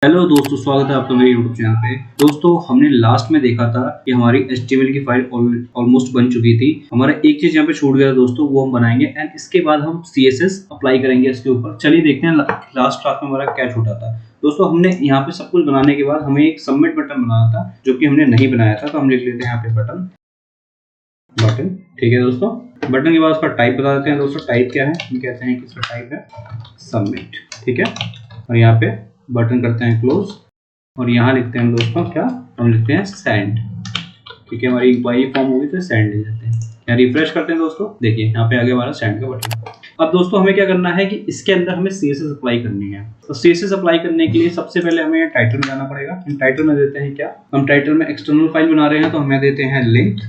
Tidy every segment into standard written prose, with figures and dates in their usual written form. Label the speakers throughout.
Speaker 1: Hello दोस्तों, स्वागत है आपका मेरे YouTube चैनल पे। दोस्तों, हमने लास्ट में देखा था कि हमारी HTML की फाइल ऑलमोस्ट बन चुकी थी। हमारा एक चीज यहाँ पे छूट गया दोस्तों, वो हम बनाएंगे एंड इसके बाद हम CSS अप्लाई करेंगे इसके ऊपर। चलिए देखते हैं लास्ट क्लास में हमारा क्या छूटा था। दोस्तों, हमने यहाँ पे सब कुछ बनाने के बाद हमें एक सबमिट बटन बनाना था जो कि हमने नहीं बनाया था, तो हम लिख लेते हैं यहाँ पे बटन। ठीक है दोस्तों, बटन के बाद उसका टाइप बता देते हैं। दोस्तों, टाइप क्या है? हम कहते हैं कि इसका टाइप है सबमिट। ठीक है, और यहाँ पे बटन करते हैं क्लोज और यहाँ लिखते हैं दोस्तों क्या, हम लिखते हैं सेंड। ठीक है, हमारी बाई फॉर्म होगी तो सेंड ले जाते हैं। यहाँ रिफ्रेश करते हैं दोस्तों, देखिए यहाँ पे आ गया हमारा सेंड का बटन। अब दोस्तों हमें क्या करना है कि इसके अंदर हमें CSS अप्लाई करनी है। तो CSS अप्लाई करने के लिए सबसे पहले हमें टाइटल में जाना पड़ेगा। हम टाइटल में देते हैं क्या, हम टाइटल में एक्सटर्नल फाइल बना रहे हैं तो हमें देते हैं लिंक।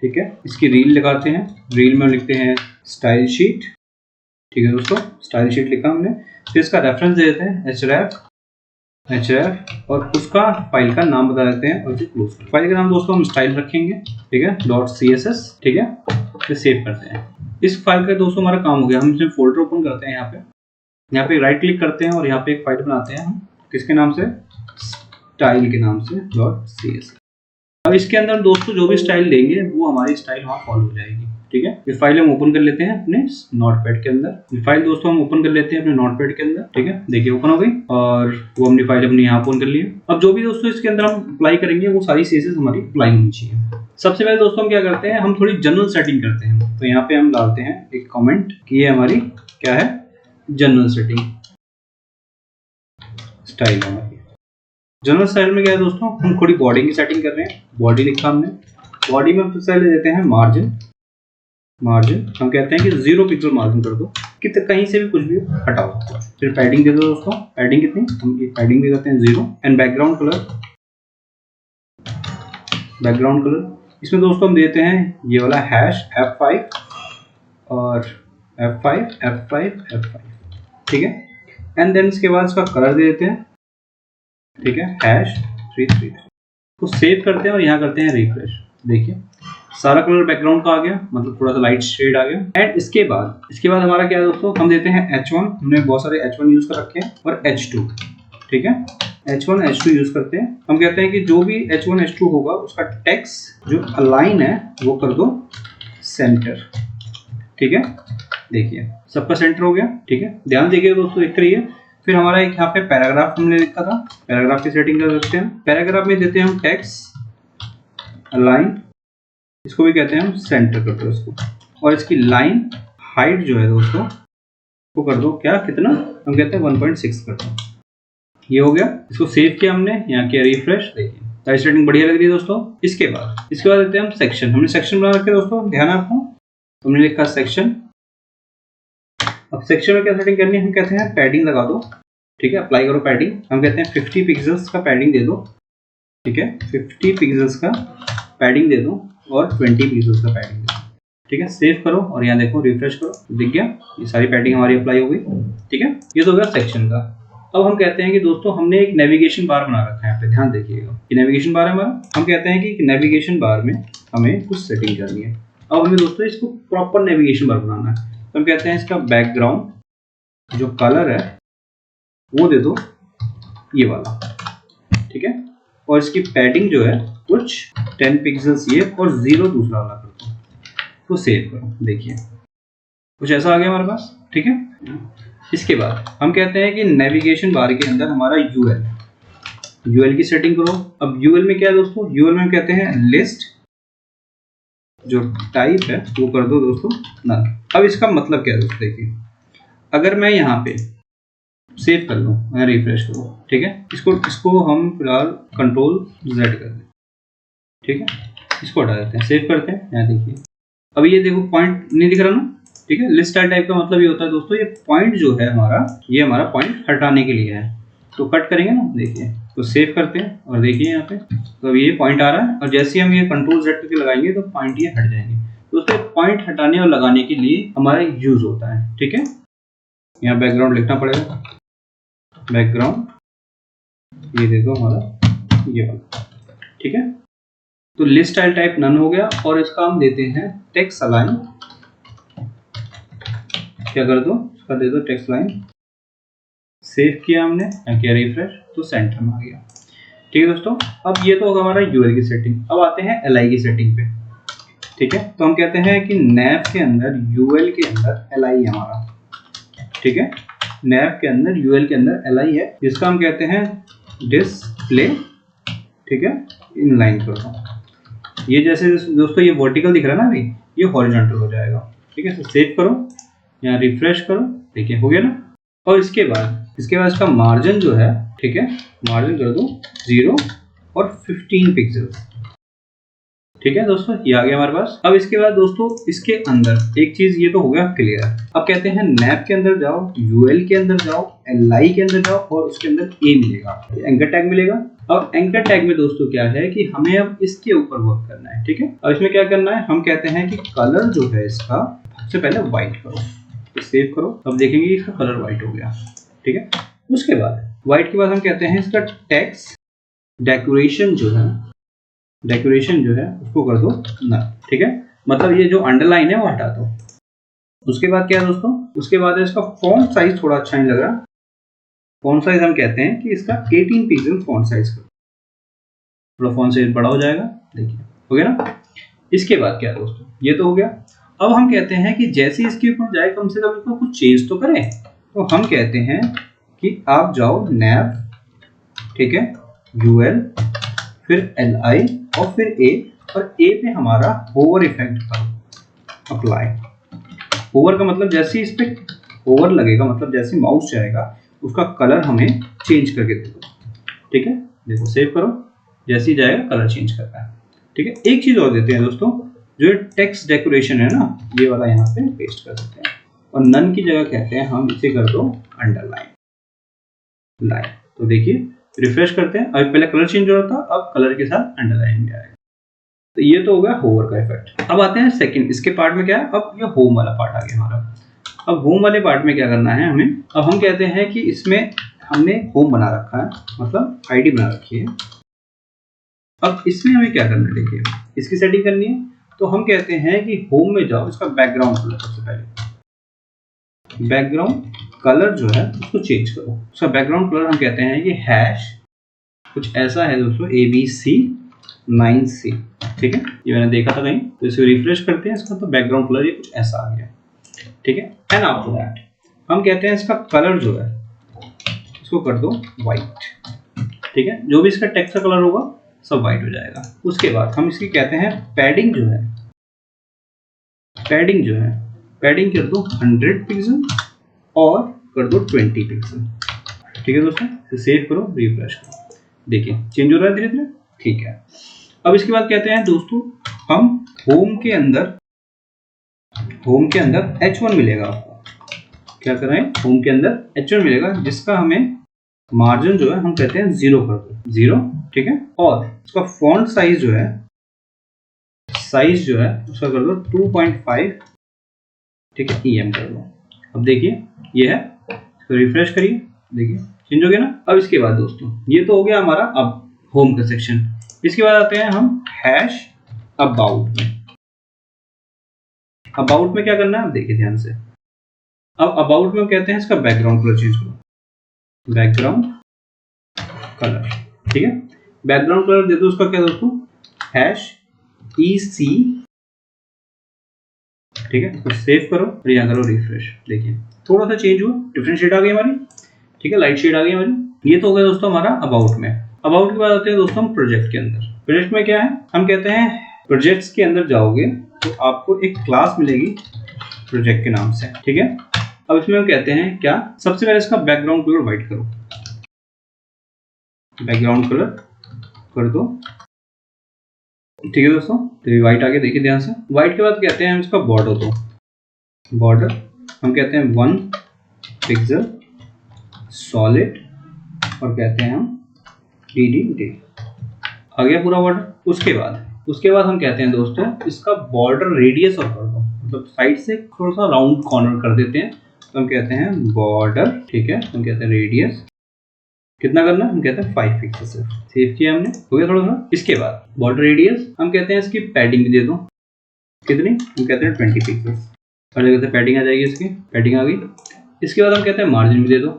Speaker 1: ठीक है, इसकी रील लगाते हैं, रील में लिखते हैं स्टाइल शीट। ठीक है दोस्तों, स्टाइल शीट लिखा हमने। फिर इसका रेफरेंस दे देते हैं href और उसका फाइल का नाम बता देते हैं और इसे क्लोज कर। फाइल का नाम दोस्तों हम स्टाइल रखेंगे। ठीक है, .css। ठीक है, फिर सेव करते हैं। इस फाइल का दोस्तों हमारा काम हो गया। हम इसमें फोल्डर ओपन करते हैं, यहाँ पे राइट क्लिक करते हैं और यहाँ पे एक फाइल बनाते हैं हम किसके नाम से, स्टाइल के नाम से .css। अब इसके अंदर दोस्तों जो भी स्टाइल देंगे वो हमारी स्टाइल वहाँ फॉलो हो जाएगी। ठीक है, ये फाइल हम ओपन कर लेते हैं अपने नोटपैड के अंदर। ये फाइल दोस्तों हम ओपन कर लेते हैं अपने नोटपैड के अंदर। ठीक है, देखिए ओपन हो गई और वो हमने फाइल अपने यहाँ ओपन कर ली। अब जो भी दोस्तों इसके अंदर हम अप्लाई करेंगे वो सारी CSS हमारी अप्लाई होनी चाहिए। सबसे पहले दोस्तों हम क्या करते हैं, हम थोड़ी जनरल सेटिंग करते हैं। तो यहाँ पे हम डालते हैं एक कॉमेंट कि ये हमारी क्या है, जनरल सेटिंग स्टाइल हमारी। जनरल स्टाइल में क्या है दोस्तों, हम थोड़ी बॉडी की सेटिंग कर रहे हैं। बॉडी लिखा हमने, बॉडी में पहले देते हैं मार्जिन। हम कहते हैं कि 0 पिक्सल मार्जिन कर दो, कि कहीं से भी कुछ भी हटाओ। फिर पैडिंग दे दो दोस्तों, पैडिंग कितनी, हम पैडिंग भी करते हैं 0। एंड बैकग्राउंड कलर इसमें दोस्तों हम देते हैं ये वाला #F5 और F5। ठीक है, एंड देन इसके बाद इसका कलर दे देते हैं। ठीक है, #333 को सेव करते हैं और यहाँ करते हैं रिफ्रेश। देखिए सारा कलर बैकग्राउंड का आ गया, मतलब थोड़ा सा लाइट शेड आ गया। एंड इसके बाद हमारा क्या है दोस्तों, हम देते हैं H1। हमने बहुत सारे H1 यूज कर रखे हैं और H2। ठीक है, H1 H2 यूज करते हैं। हम कहते हैं कि जो भी H1 H2 होगा उसका टेक्स्ट जो अलाइन है वो कर दो सेंटर। ठीक है, देखिए सबका सेंटर हो गया। ठीक है, ध्यान देखिए दोस्तों, देख रहिए। फिर हमारा एक यहाँ पे पैराग्राफ हमने लिखा था, पैराग्राफ की सेटिंग कर सकते हैं। पैराग्राफ में देते हैं हम टेक्स्ट अलाइन, इसको भी कहते हैं हम सेंटर कर दो इसको। और इसकी लाइन हाइट जो है दोस्तों वो कर दो क्या, कितना, हम कहते हैं 1.6 कर दो। ये हो गया, इसको सेव किया हमने, यहाँ किया रिफ्रेश। देखिए सारी सेटिंग बढ़िया लग रही है दोस्तों। इसके बाद देते हैं हम सेक्शन। हमने सेक्शन बना रखे दोस्तों, ध्यान है आपको, हमने लिखा सेक्शन। अब सेक्शन में क्या सेटिंग करनी है, हम कहते हैं पैडिंग लगा दो। ठीक है, अप्लाई करो पैडिंग। हम कहते हैं 50 पिक्सल्स का पैडिंग दे दो। ठीक है, 50 पिक्सल्स का पैडिंग दे दो और 20 पिक्सल्स का पैडिंग दे दो। ठीक है, सेव करो और यहाँ देखो रिफ्रेश करो, दिख गया, ये सारी पैडिंग हमारी अप्लाई हो गई। ठीक है, ये तो हो गया सेक्शन का। अब हम कहते हैं कि दोस्तों हमने एक नेविगेशन बार बना रखा है, यहाँ पे ध्यान देखिएगा, ये नेविगेशन बार है हमारा। हम कहते हैं कि नेविगेशन बार में हमें कुछ सेटिंग करनी है। अब हमें दोस्तों इसको प्रॉपर नेविगेशन बार बनाना है। हम कहते हैं इसका बैकग्राउंड जो कलर है वो दे दो ये वाला। ठीक है, और इसकी पैडिंग जो है कुछ 10 पिक्सल्स ये और 0 दूसरा वाला कर दो, तो सेव करो। देखिए कुछ ऐसा आ गया हमारे पास। ठीक है, इसके बाद हम कहते हैं कि नेविगेशन बार के अंदर हमारा UL की सेटिंग करो। अब UL में क्या है दोस्तों, UL में हम कहते हैं लिस्ट, जो टाइप है वो कर दो दोस्तों नल। अब इसका मतलब क्या है दोस्तों, देखिए अगर मैं यहाँ पे सेव कर लूँ, मैं रिफ्रेश करूँ। ठीक है, इसको हम फिलहाल Ctrl+Z कर दें। ठीक है, इसको हटा देते हैं, सेव करते हैं। यहाँ देखिए अभी ये देखो पॉइंट नहीं दिख रहा ना। ठीक है, लिस्ट स्टाइल टाइप का मतलब ये होता है दोस्तों, ये पॉइंट जो है हमारा, ये हमारा पॉइंट हटाने के लिए है। तो कट करेंगे ना, देखिए तो सेव करते हैं और देखिए यहाँ पे तो अब ये पॉइंट आ रहा है और जैसे हम ये Ctrl+Z करके लगाएंगे तो पॉइंट ये हट जाएंगे। दोस्तों पॉइंट हटाने और लगाने के लिए हमारा यूज होता है। ठीक है, यहाँ बैकग्राउंड लिखना पड़ेगा, बैकग्राउंड ये दे दो हमारा ये वाला। ठीक है, तो लिस्ट स्टाइल टाइप नन हो गया और इसका हम देते हैं टेक्स्ट अलाइन। क्या कर दो, इसका दे दो टेक्स्ट लाइन। सेव किया हमने, किया रिफ्रेश। तो सेंटर में आ गया। ठीक है दोस्तों, अब ये तो होगा हमारा यूएल की सेटिंग। अब आते हैं एलआई की सेटिंग पे। ठीक है, तो हम कहते हैं कि नैव के अंदर यूएल के अंदर एलआई है हमारा। ठीक है, नैव के अंदर यूएल के अंदर एलआई है, जिसका हम कहते हैं डिस्प्ले। ठीक है, इनलाइन करो। ये जैसे दोस्तों ये वर्टिकल दिख रहा है ना, अभी ये हॉरिजॉन्टल हो जाएगा। ठीक है, तो सेव करो, यहाँ रिफ्रेश करो, देखिए हो गया ना। और इसके बाद इसका मार्जिन जो है, ठीक है, मार्जिन कर दो 0 और 15 पिक्सल्स। ठीक है दोस्तों, ये आ गया हमारे पास। अब इसके बाद दोस्तों इसके अंदर एक चीज, ये तो हो गया क्लियर। अब कहते हैं नैव के अंदर जाओ, यूएल के अंदर जाओ, एलआई के अंदर जाओ और उसके अंदर ए मिलेगा, एंकर टैग मिलेगा। अब एंकर टैग में दोस्तों क्या है कि हमें अब इसके ऊपर वर्क करना है। ठीक है, अब इसमें क्या करना है, हम कहते हैं कि कलर जो है इसका सबसे पहले व्हाइट करो, तो सेव करो। अब देखेंगे इसका कलर व्हाइट हो गया। ठीक है, उसके बाद व्हाइट के बाद हम कहते हैं इसका टेक्स्ट डेकोरेशन जो है उसको कर दो नल। ठीक है, मतलब ये जो अंडरलाइन है वो हटा दो। उसके बाद क्या है दोस्तों, उसके बाद है इसका फॉन्ट साइज थोड़ा अच्छा नहीं लग रहा। फॉन्ट साइज हम कहते हैं कि इसका 18 पिक्सल फॉन्ट साइज करो, थोड़ा फॉन्ट साइज बड़ा हो जाएगा। देखिए हो गया ना। इसके बाद क्या है दोस्तों, ये तो हो गया। अब हम कहते हैं कि जैसे इसके ऊपर जाए कम से कम इसको कुछ चेंज तो करें। तो हम कहते हैं कि आप जाओ नैव, ठीक है, यूएल, फिर एलआई और फिर ए, और ए पे हमारा होवर इफेक्ट करो, अप्लाई। होवर का मतलब जैसे इस पे होवर लगेगा, मतलब जैसे माउस जाएगा उसका कलर हमें चेंज करके दे दो। ठीक है, देखो सेव करो, जैसे ही जाएगा कलर चेंज करता है। ठीक है, एक चीज और देते हैं दोस्तों, जो टेक्स्ट डेकोरेशन है ना, ये वाला यहाँ पे पेस्ट कर देते हैं और नन की जगह कहते हैं हम इसे कर दो अंडरलाइन लाइन। तो देखिए रिफ्रेश करते हैं, अभी पहले कलर चेंज हो रहा था, अब कलर के साथ अंडरलाइन भी आएगा। तो ये तो हो गया होवर का इफेक्ट। अब आते हैं सेकंड, इसके पार्ट में क्या है, अब ये होम वाला पार्ट आ गया हमारा। अब होम वाले पार्ट में क्या करना है हमें, अब हम कहते हैं कि इसमें हमने होम बना रखा है, मतलब आईडी बना रखी है। अब इसमें हमें क्या करना है, देखिए इसकी सेटिंग करनी है। तो हम कहते हैं कि होम में जाओ, इसका बैकग्राउंड कलर सबसे पहले, बैकग्राउंड कलर जो है उसको चेंज करो। उसका बैकग्राउंड कलर हम कहते हैं कि हैश कुछ ऐसा है दोस्तों, ABC9C। ठीक है, ये मैंने देखा था कहीं, तो इसे रिफ्रेश करते हैं, इसका तो बैकग्राउंड कलर ये कुछ ऐसा आ गया। ठीक है, एंड आफ्टर दैट हम कहते हैं इसका कलर जो है इसको कर दो व्हाइट। ठीक है, जो भी इसका टेक्स्ट का कलर होगा सब व्हाइट हो जाएगा। उसके बाद हम इसकी कहते हैं पैडिंग जो है, पैडिंग कर दो 100 पिक्सल और कर दो 20 पिक्सल। ठीक है दोस्तों, तो सेव करो, रिफ्रेश करो, देखिए चेंज हो रहा है धीरे धीरे। ठीक है, अब इसके बाद कहते हैं दोस्तों हम होम के अंदर H1 मिलेगा आपको। क्या कर रहे हैं, होम के अंदर H1 मिलेगा, जिसका हमें मार्जिन जो है हम कहते हैं 0 कर दो, 0। ठीक है, और उसका फॉन्ट साइज जो है उसका कर दो 2.5। ठीक है, EM कर दो। अब देखिए ये है, तो रिफ्रेश करिए, देखिए चेंज हो गया ना। अब इसके बाद दोस्तों ये तो हो गया हमारा अब होम का सेक्शन। इसके बाद आते हैं हम हैश अबाउट में। अबाउट में क्या करना है, आप देखिए ध्यान से। अब अबाउट में कहते हैं इसका बैकग्राउंड कलर चेंज करो, बैकग्राउंड कलर। ठीक है, बैकग्राउंड कलर दे दो उसका क्या दोस्तों, हैश EC। ठीक है, तो सेव करो और यहाँ करो रिफ्रेश, देखिए थोड़ा सा चेंज हुआ, डिफरेंट शेड आ गई हमारी। ठीक है, लाइट शेड आ गई हमारी। ये तो हो गया दोस्तों हमारा अबाउट में। अबाउट के बाद आते हैं दोस्तों हम प्रोजेक्ट के अंदर। प्रोजेक्ट में क्या है, हम कहते हैं प्रोजेक्ट्स के अंदर जाओगे तो आपको एक क्लास मिलेगी प्रोजेक्ट के नाम से। ठीक है, अब इसमें हम कहते हैं क्या, सबसे पहले इसका बैकग्राउंड कलर व्हाइट करो, बैकग्राउंड कलर कर दो। ठीक है दोस्तों, तो व्हाइट आ गया, देखिए ध्यान से। व्हाइट के बाद कहते हैं हम इसका बॉर्डर दो, बॉर्डर हम कहते हैं 1 पिक्सल सॉलिड और कहते हैं हम DD आ गया पूरा बॉर्डर। उसके बाद हम कहते हैं दोस्तों इसका बॉर्डर रेडियस और कर दो, मतलब साइड से थोड़ा सा राउंड कॉर्नर कर देते हैं, तो हम कहते हैं बॉर्डर। ठीक है, हम कहते हैं रेडियस कितना करना है, हम कहते हैं 5 पिक्सल से। सेव किया हमने, हो गया थोड़ा सा। इसके बाद बॉर्डर रेडियस हम कहते हैं इसकी पैडिंग भी दे दो, कितनी, हम कहते हैं 20 पिक्सल। पहले कहते हैं पैडिंग आ जाएगी, इसकी पैडिंग आ गई। इसके बाद हम कहते हैं मार्जिन भी दे दो,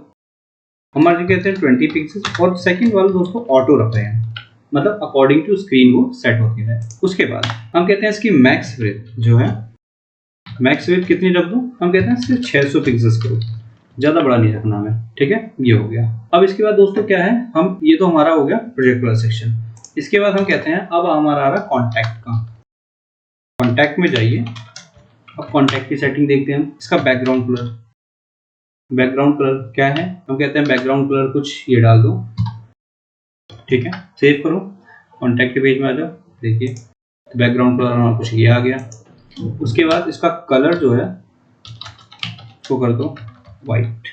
Speaker 1: हमारे कहते हैं 20 पिक्सेल, और सेकंड वाला दोस्तों ऑटो रख रहे हैं, मतलब अकॉर्डिंग टू स्क्रीन वो सेट होती है। उसके बाद हम कहते हैं इसकी मैक्स विड्थ जो है, मैक्स विड्थ कितनी रख दूं, हम कहते हैं सिर्फ 600 पिक्सेल्स करो, ज़्यादा बड़ा नहीं रखना हमें, ठीक है। ये हो गया। अब इसके बाद दोस्तों क्या है, हम ये तो हमारा हो गया प्रोजेक्ट वाला सेक्शन। इसके बाद हम कहते हैं अब हमारा आ रहा कॉन्टैक्ट का। कॉन्टैक्ट में जाइए, अब कॉन्टैक्ट की सेटिंग देखते हैं हम। इसका बैकग्राउंड कलर, बैकग्राउंड कलर क्या है, हम कहते हैं बैकग्राउंड कलर कुछ ये डाल दो, ठीक है। सेव करो, कॉन्टैक्ट के पेज में आ जाओ, देखिए बैकग्राउंड कलर हमारा कुछ ये आ गया। उसके बाद इसका कलर जो है उसको कर दो वाइट,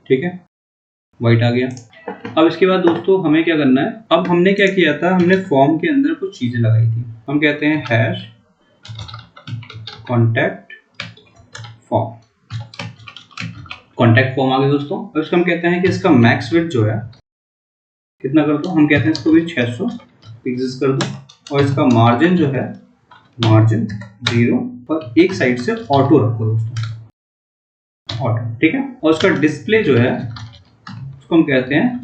Speaker 1: ठीक है, वाइट आ गया। अब इसके बाद दोस्तों हमें क्या करना है, अब हमने क्या किया था, हमने फॉर्म के अंदर कुछ चीजें लगाई थी। हम कहते हैं hash contact form, contact form आ गया दोस्तों। अब इसको हम कहते हैं कि इसका मैक्स विड्थ जो है कितना कर दो, हम कहते हैं इसको भी 600 पिक्सेल्स कर दो, और इसका मार्जिन जो है मार्जिन 0, और एक साइड से ऑटो रखो दोस्तों, ऑटो, ठीक है। और उसका डिस्प्ले जो है उसको हम कहते हैं,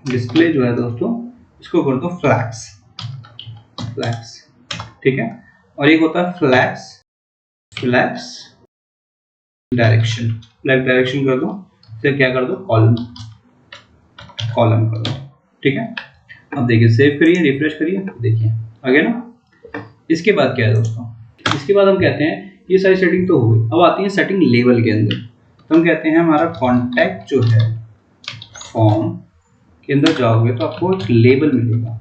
Speaker 1: डिस्प्ले जो है दोस्तों इसको कर दो फ्लैक्स, फ्लैक्स, ठीक है। और एक होता है flex, flex direction, flex direction कर दो, फिर क्या कर दो कॉलम, कॉलम कर दो, ठीक है। अब देखिए सेव करिए, रिफ्रेश करिए, देखिए आ गया ना। इसके बाद क्या है दोस्तों, इसके बाद हम कहते हैं ये सारी सेटिंग तो हो गई, अब आती है सेटिंग लेवल के अंदर। तो हम कहते हैं हमारा कॉन्टैक्ट जो है फॉर्म के अंदर जाओगे तो आपको एक लेबल मिलेगा,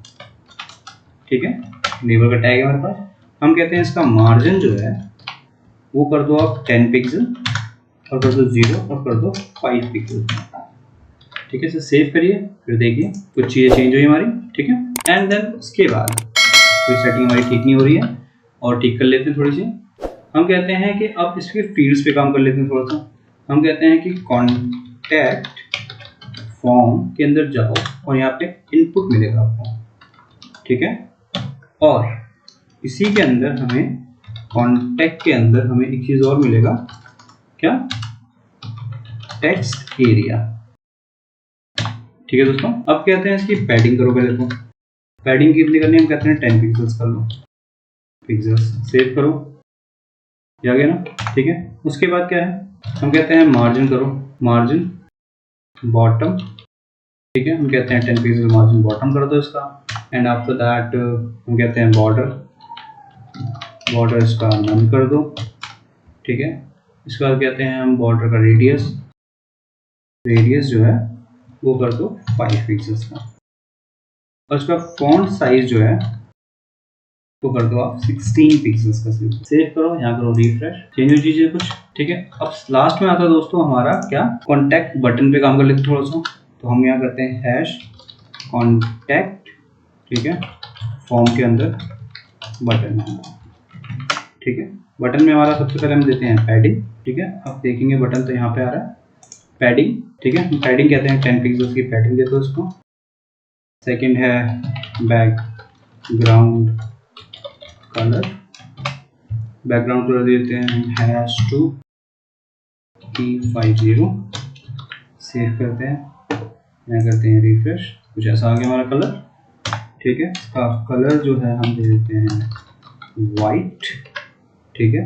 Speaker 1: ठीक है, लेबल का टैग है हमारे पास। हम कहते हैं इसका मार्जिन जो है वो कर दो आप 10 पिक्सल, और कर दो 0, और कर दो 5 पिक्सल, ठीक है। इसे सेव करिए, फिर देखिए कुछ चीज़ें चेंज हुई हमारी, ठीक है। एंड देन उसके बाद कोई सेटिंग हमारी ठीक नहीं हो रही है, और ठीक कर लेते हैं थोड़ी सी। हम कहते हैं कि अब इसके फील्ड्स पे काम कर लेते हैं थोड़ा सा। हम कहते हैं कि कॉन्टैक्ट फॉर्म के अंदर जाओ, और यहाँ पे इनपुट मिलेगा आपको, ठीक है। और इसी के अंदर हमें कॉन्टैक्ट के अंदर हमें एक चीज़ और मिलेगा, क्या, टेक्स्ट एरिया, ठीक है दोस्तों। अब कहते हैं इसकी पैडिंग करो पहले तो, पैडिंग कितनी करनी है, हम कहते हैं 10 पिक्सेल्स कर लो, पिक्सेल्स, सेव करो, ये आ गया ना, ठीक है। उसके बाद क्या है, हम कहते हैं मार्जिन करो, मार्जिन बॉटम, ठीक है। हम कहते हैं 10 पिक्सल मार्जिन बॉटम कर दो इसका। एंड आफ्टर दैट हम कहते हैं बॉर्डर, बॉर्डर इसका नन कर दो, ठीक है। इसके बाद कहते हैं हम बॉर्डर का रेडियस, रेडियस जो है वो कर दो 5 पिक्सेल्स का, और इसका फॉन्ट साइज जो है तो कर दो आप 16 पिक्सेल्स का। सेव करो, यहाँ करो रिफ्रेश, चेंज हो चीजें कुछ, ठीक है। अब लास्ट में आता है दोस्तों हमारा क्या, कॉन्टैक्ट बटन पे काम कर लेते हैं थोड़ा सा। तो हम यहाँ करते हैं हैश कॉन्टैक्ट, ठीक है, फॉर्म के अंदर बटन, ठीक है। बटन में हमारा सबसे पहले हम देते हैं पैडिंग, ठीक है। अब देखेंगे बटन तो यहाँ पे आ रहा है पैडिंग, ठीक है। पैडिंग कहते हैं 10 पिक्सेल्स की पैडिंग देते हो इसको। सेकंड है बैकग्राउंड कलर, बैकग्राउंड कलर देते हैं हैश टू E50, सेव करते हैं, यहाँ करते हैं रिफ्रेश, कुछ ऐसा आ गया हमारा कलर, ठीक है। इसका कलर जो है हम दे देते हैं वाइट, ठीक है।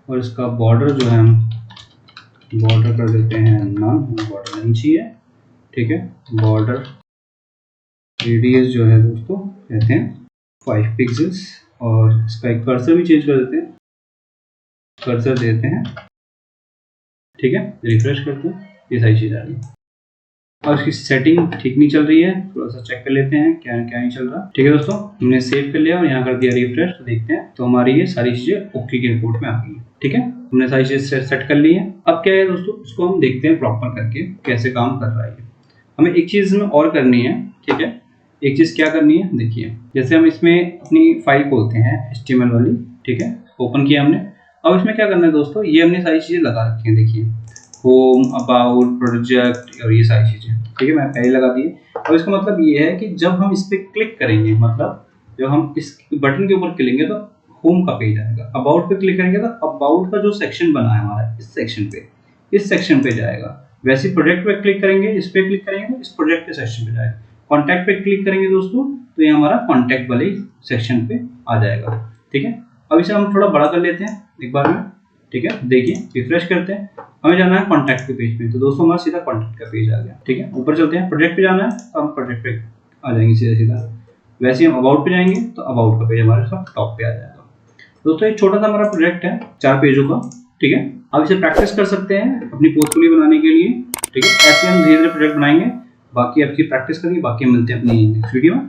Speaker 1: और इसका बॉर्डर जो है हम बॉर्डर कर देते हैं नन, बॉर्डर नहीं चाहिए, ठीक है। बॉर्डर रेडियस जो है दोस्तों कहते हैं 5 पिक्सेल्स, और इसका एक कर्सर भी चेंज कर देते हैं, कर्सर देते हैं, ठीक है। रिफ्रेश करते हैं, ये सारी चीज़ आ रही है। और इसकी सेटिंग ठीक नहीं चल रही है, थोड़ा सा चेक कर लेते हैं क्या क्या नहीं चल रहा, ठीक है दोस्तों। हमने सेव कर लिया और यहाँ कर दिया रिफ्रेश, तो देखते हैं तो हमारी ये सारी चीज़ें ओके की रिपोर्ट में आ गई है, ठीक है। हमने सारी चीज़ें सेट कर ली है। अब क्या है दोस्तों, इसको हम देखते हैं प्रॉपर करके कैसे काम कर रहा है। हमें एक चीज़ में और करनी है, ठीक है। एक चीज़ क्या करनी है, देखिए जैसे हम इसमें अपनी फाइल खोलते हैं HTML वाली, ठीक है, ओपन किया हमने। अब इसमें क्या करना है दोस्तों, ये हमने सारी चीज़ें लगा रखी हैं, देखिए होम, अबाउट, प्रोजेक्ट और ये सारी चीज़ें, ठीक है, मैं पहले लगा दी। अब इसका मतलब ये है कि जब हम इस पर क्लिक करेंगे, मतलब जब हम इस बटन के ऊपर क्लिकेंगे तो होम का पेज आएगा, अबाउट पे क्लिक करेंगे तो अबाउट का जो सेक्शन बना है हमारा इस सेक्शन पे जाएगा, वैसे प्रोजेक्ट पे क्लिक करेंगे, इस पे क्लिक करेंगे तो इस प्रोजेक्ट के सेक्शन पे जाएगा। कॉन्टैक्ट पे क्लिक करेंगे दोस्तों तो ये हमारा कॉन्टैक्ट वाले सेक्शन पे आ जाएगा। ठीक है, अब इसे हम थोड़ा बड़ा कर लेते हैं एक बार में। ठीक है, देखिए रिफ्रेश करते हैं, हमें जाना है कॉन्टैक्ट के पेज पे, तो दोस्तों हमारा सीधा कॉन्टैक्ट का पेज आ गया। ठीक है, ऊपर चलते हैं, प्रोजेक्ट पे जाना है तो हम प्रोजेक्ट पे आ जाएंगे सीधा सीधा। वैसे हम अबाउट पे जाएंगे तो अबाउट का पेज हमारे साथ टॉप पे आ जाएगा। दोस्तों एक छोटा सा हमारा प्रोजेक्ट है 4 पेजों का। ठीक है, आप इसे प्रैक्टिस कर सकते हैं अपनी पोर्टफोलियो बनाने के लिए। ठीक है, ऐसे हम धीरे धीरे प्रोजेक्ट बनाएंगे। बाकी आपकी प्रैक्टिस करिए, बाकी हम मिलते हैं अपनी नेक्स्ट वीडियो में।